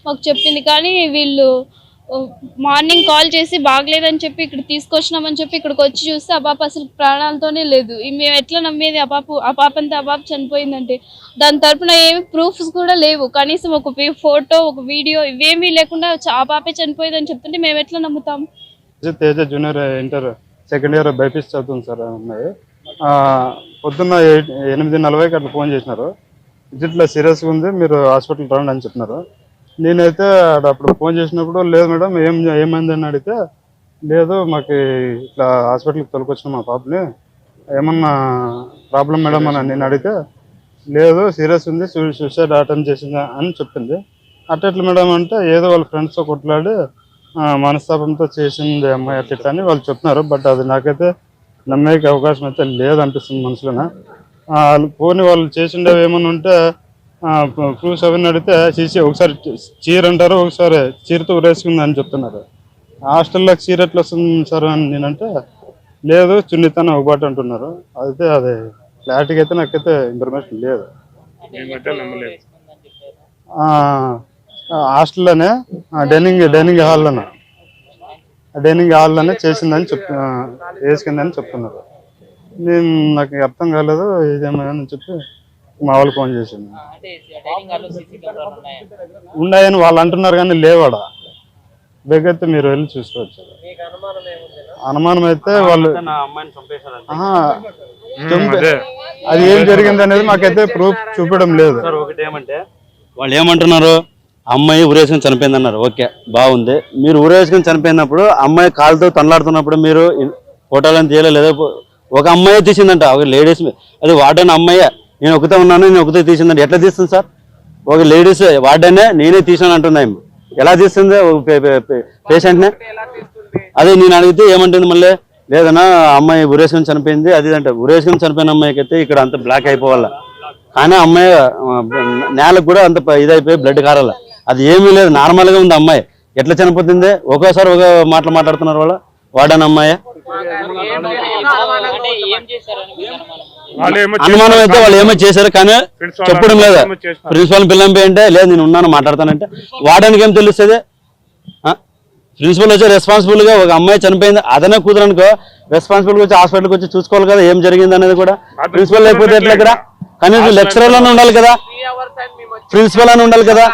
మాకు చెప్పింది. కానీ వీళ్ళు మార్నింగ్ కాల్ చేసి బాగలేదని చెప్పి ఇక్కడ తీసుకొచ్చినామని చెప్పి ఇక్కడికి వచ్చి చూస్తే ఆ పాప అసలు ప్రాణాలతోనే లేదు. మేము ఎట్లా నమ్మేది? ఆ పాప చనిపోయిందంటే దాని తరపున ఏమి ప్రూఫ్స్ కూడా లేవు. కనీసం ఒక ఫోటో, ఒక వీడియో ఇవేమీ లేకుండా ఆ పాపే చనిపోయిందని చెప్తుంటే మేము ఎట్లా నమ్ముతాం? Teja junior inter second year BiPC చదువుతుంది సార్ అమ్మాయి. పొద్దున్న 8:40కి అట్లా ఫోన్ చేసినారు. ఇట్లా సీరియస్గా ఉంది, మీరు హాస్పిటల్ రండి అని చెప్పినారు. నేనైతే అప్పుడు ఫోన్ చేసినప్పుడు లేదు మేడం ఏమైంది అని అడిగితే, లేదు మాకు ఇట్లా హాస్పిటల్కి తొలకొచ్చిన మా పాపని, ఏమన్నా ప్రాబ్లం మేడం అని నేను అడిగితే, లేదు సీరియస్ ఉంది, సూసైడ్ అటెంప్ట్ చేసిందా అని చెప్పింది. అట్లా మేడం అంటే ఏదో వాళ్ళ ఫ్రెండ్స్తో కొట్లాడి మనస్తాపంతో చేసింది అమ్మాయి అట్లా అని వాళ్ళు చెప్తున్నారు. బట్ అది నాకైతే నమ్మేకి అవకాశం అయితే లేదనిపిస్తుంది మనసులోనే. పోనీ వాళ్ళు చేసిండేవి ఏమన్నా ఉంటే ప్రూఫ్స్ అవన్నీ అడిగితే సీసీ ఒకసారి చీర అంటారు, ఒకసారి చీరతో ఉరేసుకుంది అని చెప్తున్నారు. హాస్టల్లోకి చీర ఎట్లా వస్తుంది సార్ అని నేనంటే, లేదు చున్నితనం ఒకబాటు అంటున్నారు. అయితే అది క్లారిటీగా అయితే నాకైతే ఇన్ఫర్మేషన్ లేదు. హాస్టల్లోనే డైనింగ్ హాల్లోనే చేసిందని వేసుకుందని చెప్తున్నారు. నాకు అర్థం కాలేదు ఇదేమని చెప్పి మా వాళ్ళు ఫోన్ చేసింది. ఉన్నాయని వాళ్ళు అంటున్నారు కానీ లేవాడ బెగ్గైతే మీరు వెళ్ళి చూసుకోవచ్చు. అనుమానం అయితే వాళ్ళు అది ఏం జరిగింది అనేది మాకైతే ప్రూఫ్ చూపడం లేదు. ఒకటి ఏమంటే వాళ్ళు ఏమంటున్నారు, అమ్మాయి ఊరేసుకుని చనిపోయింది అన్నారు. ఓకే బాగుంది, మీరు ఊరేసుకుని చనిపోయినప్పుడు అమ్మాయి కాలుతో తనలాడుతున్నప్పుడు మీరు ఫోటోలను తీయలేదు. ఒక అమ్మాయి తీసిందంట, ఒక లేడీస్, అది వార్డెన్ అమ్మాయి, నేను ఒకతే ఉన్నాను, నేను ఒకతే తీసిందంట. ఎట్లా తీస్తుంది సార్? ఒక లేడీస్ వార్డెనే నేనే తీసాను అంటున్నాయి. ఎలా తీస్తుంది పేషెంట్నే? అదే నేను అడిగితే ఏమంటుంది మళ్ళీ, లేదన్నా అమ్మాయి ఊరేసుకుని చనిపోయింది అది అంటే. ఊరేసుకుని చనిపోయిన అమ్మాయికి అయితే ఇక్కడ అంత బ్లాక్ అయిపోవాల, కానీ అమ్మాయి నేలకు కూడా అంత ఇదైపోయి బ్లడ్ కారాల. అది ఏమీ లేదు, నార్మల్గా ఉంది అమ్మాయి. ఎట్లా చనిపోతుంది? ఒక్కోసారి ఒక మాట్లాడుతున్నారు వాళ్ళ వార్డెన్ అమ్మాయి. అనుమానం అయితే వాళ్ళు ఏమో చేశారు కానీ చెప్పడం లేదా. ప్రిన్సిపల్ పిల్లంపి అంటే లేదు నేను ఉన్నాను మాట్లాడతానంటే వార్డెన్కి ఏం తెలుస్తుంది? ప్రిన్సిపల్ వచ్చి రెస్పాన్సిబుల్ గా ఒక అమ్మాయి చనిపోయింది అదనే కూతురనుకో, రెస్పాన్సిబుల్ గా వచ్చి హాస్పిటల్కి వచ్చి చూసుకోవాలి కదా ఏం జరిగింది అనేది కూడా. ప్రిన్సిపల్ లేకపోతే ఎట్లా? కనీసం లెక్చరర్ అని ఉండాలి కదా, ప్రిన్సిపల్ అని ఉండాలి కదా.